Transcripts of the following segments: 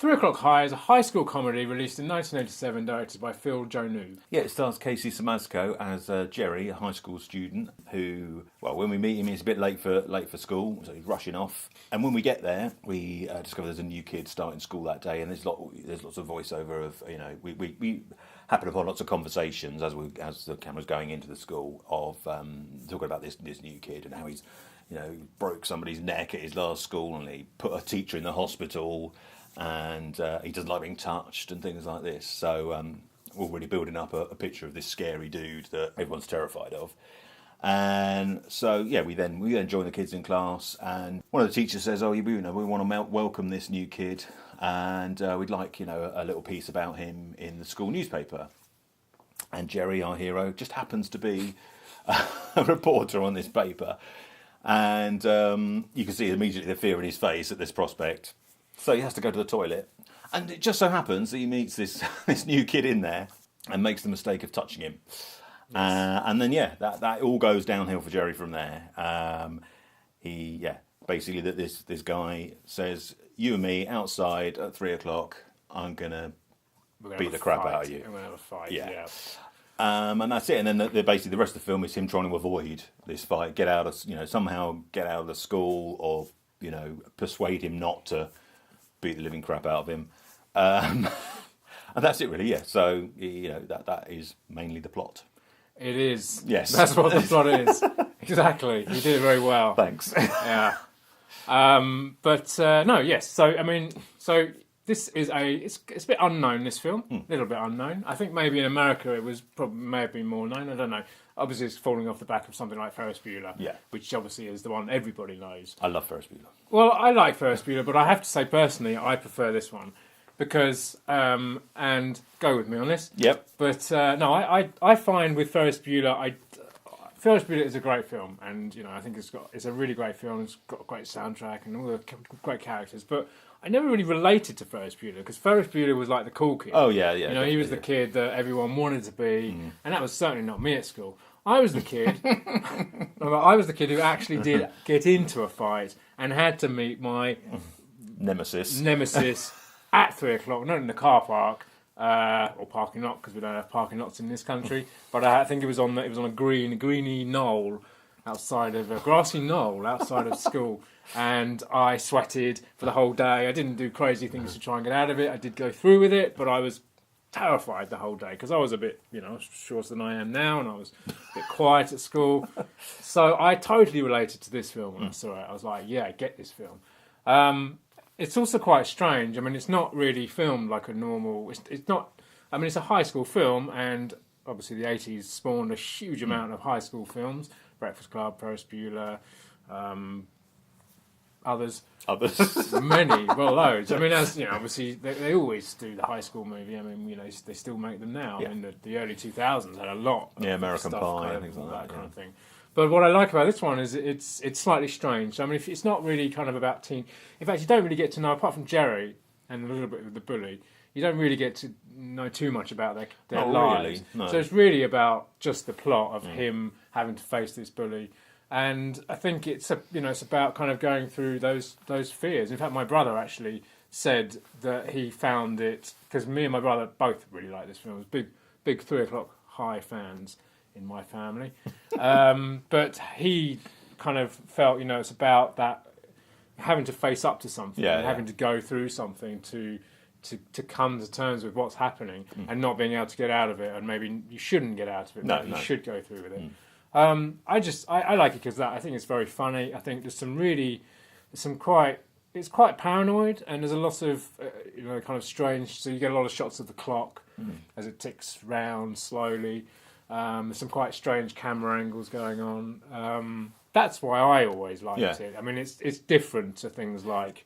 3 O'Clock High is a high school comedy released in 1987, directed by Phil Joanou. Yeah, it stars Siemaszko as Jerry, a high school student who, well, when we meet him, he's a bit late for school, so he's rushing off. And when we get there, we discover there's a new kid starting school that day, and there's lots of voiceover of, we happen upon lots of conversations as the camera's going into the school of talking about this new kid and how he's, broke somebody's neck at his last school and he put a teacher in the hospital. And he doesn't like being touched and things like this. So we're really building up a picture of this scary dude that everyone's terrified of. And so, yeah, we then join the kids in class, and one of the teachers says, we want to welcome this new kid, and we'd like, a little piece about him in the school newspaper. And Jerry, our hero, just happens to be a reporter on this paper. And you can see immediately the fear in his face at this prospect. So he has to go to the toilet, and it just so happens that he meets this new kid in there and makes the mistake of touching him. Yes. And then that all goes downhill for Jerry from there. Basically that this guy says, "You and me outside at 3 o'clock. I'm gonna beat the crap out of you. I'm gonna have a fight." Yeah. And that's it. And then basically the rest of the film is him trying to avoid this fight, somehow get out of the school, or persuade him not to beat the living crap out of him, and that's it really. Yeah, so that is mainly the plot. It is. Yes, that's what the plot is. Exactly, you did it very well. Thanks. Yeah, yes. So this is it's a bit unknown. This film, a little bit unknown. I think maybe in America it was may have been more known. I don't know. Obviously, it's falling off the back of something like Ferris Bueller, which obviously is the one everybody knows. I love Ferris Bueller. Well, I like Ferris Bueller, but I have to say personally, I prefer this one because, and go with me on this. Yep. But I find with Ferris Bueller, Ferris Bueller is a great film, and I think it's a really great film. It's got a great soundtrack and all the great characters, but I never really related to Ferris Bueller because Ferris Bueller was like the cool kid. Oh yeah. He was the kid that everyone wanted to be, and that was certainly not me at school. I was the kid. I was the kid who actually did get into a fight and had to meet my nemesis at 3 o'clock, not in the car park or parking lot, because we don't have parking lots in this country. But I think it was on a greeny knoll outside of a grassy knoll outside of school, and I sweated for the whole day. I didn't do crazy things to try and get out of it. I did go through with it, but I was terrified the whole day because I was a bit, shorter than I am now, and I was a bit quiet at school. So I totally related to this film when I saw it. I was like, yeah, get this film. It's also quite strange. I mean, it's not really filmed like a normal. It's not. I mean, it's a high school film, and obviously the 80s spawned a huge amount of high school films: Breakfast Club, Ferris Bueller, others. Many, well, loads. I mean, as obviously they always do the high school movie. I mean, they still make them now. Yeah. I mean, the early 2000s had a lot. Of American stuff, Pie, things like that kind of thing. But what I like about this one is it's slightly strange. I mean, it's not really kind of about teen. In fact, you don't really get to know, apart from Jerry and a little bit of the bully, you don't really get to know too much about their lives. Really, no. So it's really about just the plot of him having to face this bully. And I think it's about kind of going through those fears. In fact, my brother actually said that he found it, because me and my brother both really like this film. It was big 3 O'Clock High fans in my family. But he kind of felt, it's about that having to face up to something, having to go through something to come to terms with what's happening and not being able to get out of it, and maybe you shouldn't get out of it, but you should go through with it. I like it because I think it's very funny. I think there's it's quite paranoid, and there's a lot of kind of strange. So you get a lot of shots of the clock as it ticks round slowly. There's some quite strange camera angles going on. That's why I always liked it. I mean, it's different to things like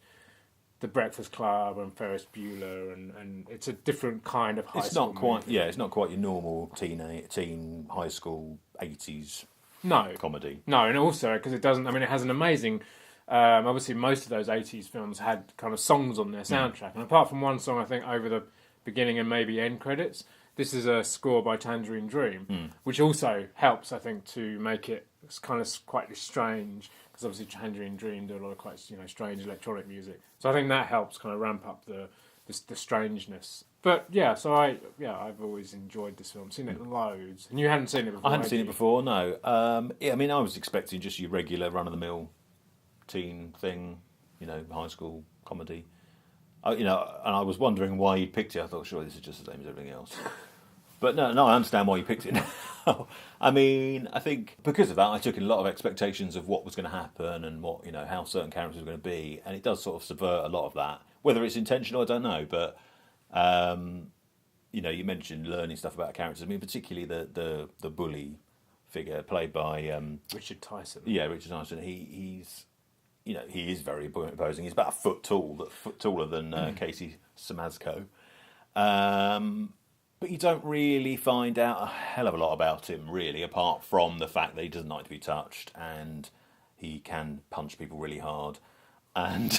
The Breakfast Club and Ferris Bueller, and it's a different kind of high school movie. It's not quite your normal teen high school 80s comedy. No, and also because it doesn't. I mean, it has an amazing. Obviously, most of those 80s films had kind of songs on their soundtrack, and apart from one song, I think over the beginning and maybe end credits, this is a score by Tangerine Dream, which also helps, I think, to make it kind of quite strange, because obviously Tangerine Dream do a lot of quite strange electronic music. So I think that helps kind of ramp up the strangeness. But yeah, so I've always enjoyed this film. Seen it loads, and you hadn't seen it before. I hadn't seen it before. No. Yeah, I mean, I was expecting just your regular run of the mill teen thing, high school comedy. And I was wondering why you picked it. I thought, surely this is just the same as everything else. But no, I understand why you picked it now. I mean, I think because of that, I took in a lot of expectations of what was going to happen and what, how certain characters were going to be, and it does sort of subvert a lot of that. Whether it's intentional, I don't know, but you mentioned learning stuff about characters. I mean, particularly the bully figure played by Richard Tyson. Yeah, Richard Tyson. He's he is very imposing. He's about a foot taller than Casey Siemaszko. But you don't really find out a hell of a lot about him, really, apart from the fact that he doesn't like to be touched and he can punch people really hard. And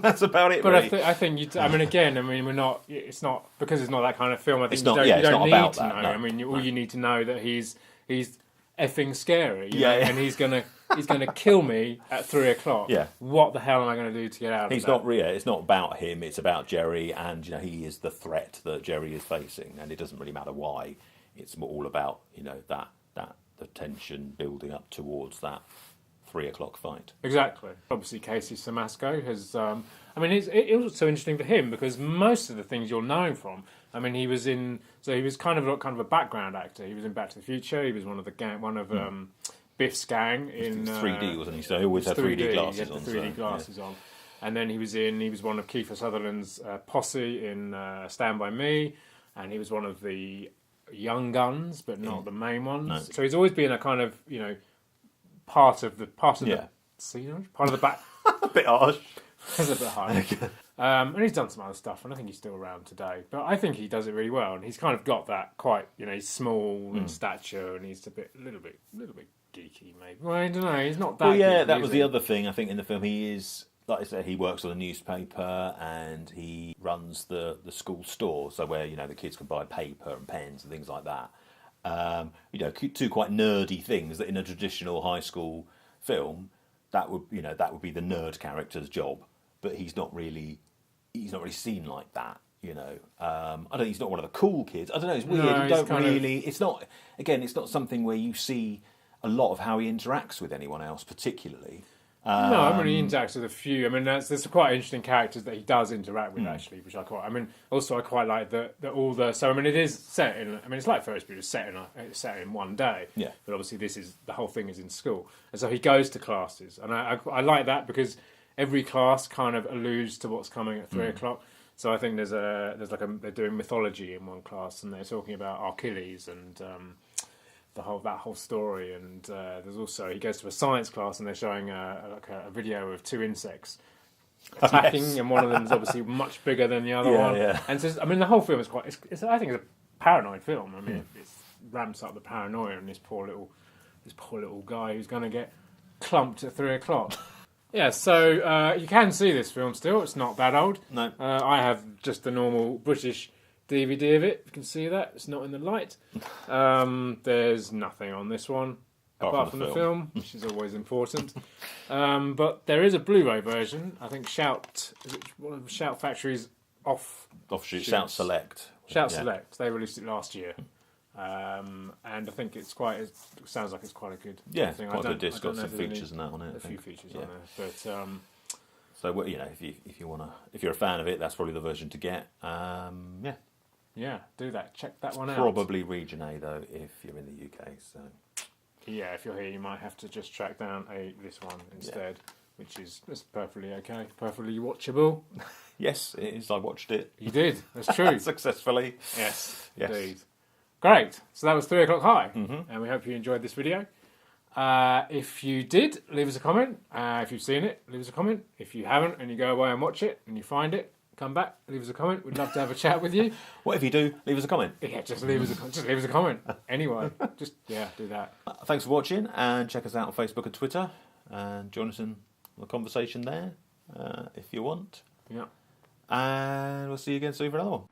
that's about it, but really. I think we're not. It's not because it's not that kind of film. I think It's not- you yeah, it's don't not need about to that, know. no. I mean, all No. you need to know that he's effing scary. You Yeah, know, yeah. and he's gonna kill me at 3:00. Yeah. What the hell am I going to do to get out of He's that? not real. It's not about him. It's about Jerry, and he is the threat that Jerry is facing, and it doesn't really matter why. It's all about that the tension building up towards that 3:00 fight. Exactly. Obviously, Casey Siemaszko has. It was so interesting for him because most of the things you'll know him from. I mean, he was kind of a background actor. He was in Back to the Future. He was one of Biff's gang in 3D, wasn't he? So he always had 3D glasses he had on. the 3D glasses on. And then he was one of Kiefer Sutherland's posse in Stand By Me, and he was one of the young guns, but not the main ones. No. So he's always been a kind of part of the scenery, part of the back. A bit harsh. It's a bit hard. And he's done some other stuff, and I think he's still around today. But I think he does it really well, and he's kind of got that quite, he's small in stature, and he's a little bit geeky, maybe. Well, I don't know. He's not that. Well, yeah, geeky, that is was he? the other thing. I think in the film he is, like I said, he works on a newspaper and he runs the school store, so where the kids can buy paper and pens and things like that. Two quite nerdy things that in a traditional high school film that would be the nerd character's job, but he's not really seen like that. I don't. He's not one of the cool kids. I don't know. It's weird. No, you don't kind of- really. It's not. Again, it's not something where you see a lot of how he interacts with anyone else, particularly. No, I mean, he interacts with a few. I mean, there's quite interesting characters that he does interact with, actually, which I quite. I mean, also I quite like that all the. So I mean, it is set in. I mean, it's like Ferris Bueller's it's set in one day. Yeah. But obviously, the whole thing is in school, and so he goes to classes, and I like that because every class kind of alludes to what's coming at 3:00. So I think they're doing mythology in one class, and they're talking about Achilles and. That whole story, and there's also he goes to a science class and they're showing a video of two insects attacking, Yes. and one of them is obviously much bigger than the other Yeah, one. yeah. And so, I mean, the whole film is quite. I think it's a paranoid film. I mean, it ramps up the paranoia in this poor little guy who's going to get clumped at 3:00. Yeah, so you can see this film still. It's not that old. No. I have just the normal British DVD of it. You can see that. It's not in the light. There's nothing on this one apart from the film, which is always important. But there is a Blu-ray version. I think Shout Factory's Offshoot Shout Select. Select. They released it last year. And I think it sounds like it's quite a good thing. Quite a good disc. I don't Got know some if there's features and that on it. a few features on there. But so if you're a fan of it, that's probably the version to get. yeah, do that. Check that one out. Probably Region A though, if you're in the UK. So Yeah, if you're here, you might have to just track down this one instead, which is perfectly okay, perfectly watchable. yes, it is. I watched it. You did. That's true. Successfully. Yes, Yes. indeed. Great. So that was 3:00 High, and we hope you enjoyed this video. If you did, leave us a comment. If you've seen it, leave us a comment. If you haven't, and you go away and watch it, and you find it, come back, leave us a comment. We'd love to have a chat with you. What if you do? Leave us a comment. Yeah, just leave us a comment. Anyway, do that. Thanks for watching, and check us out on Facebook and Twitter, and join us in the conversation there if you want. Yeah. And we'll see you again soon for another one.